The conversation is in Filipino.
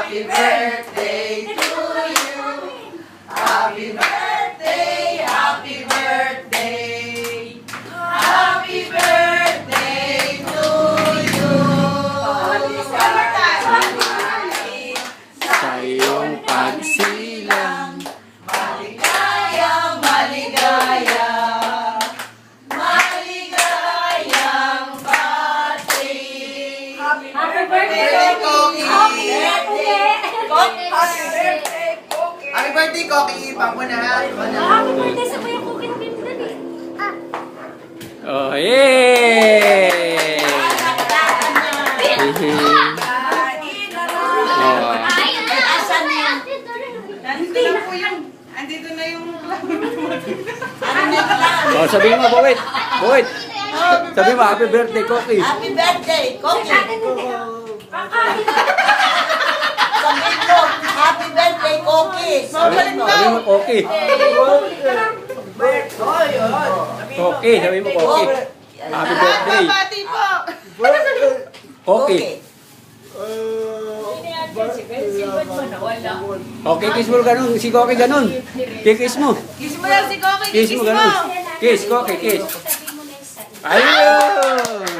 Happy birthday to you. Happy birthday, happy birthday. Happy birthday to you. Sa iyong pagsilang, Maligaya, maligaya. Maligayang birthday. Happy birthday, Koki. Koki! Happy birthday, Koki. Happy birthday, Koki. Pangkunahan. Happy birthday sa kuya Koki na pindan eh. oh, yay! Oh. Asan na yan? Andito na yung Oh, sabihin mo, Buwit. Buwit. Sabihin mo, happy birthday, Koki. Happy birthday, Koki. Kakain Sabihin mo, happy birthday, Koki. Sabihin mo, Koki. Koki, sabihin mo, Koki. Happy birthday. Pati po. Koki. Okay, kiss mo ganun. Si Koki ganun. Kiss mo. Kiss mo lang si Koki. Kiss mo ganun. Kiss, Koki, kiss. Ayun!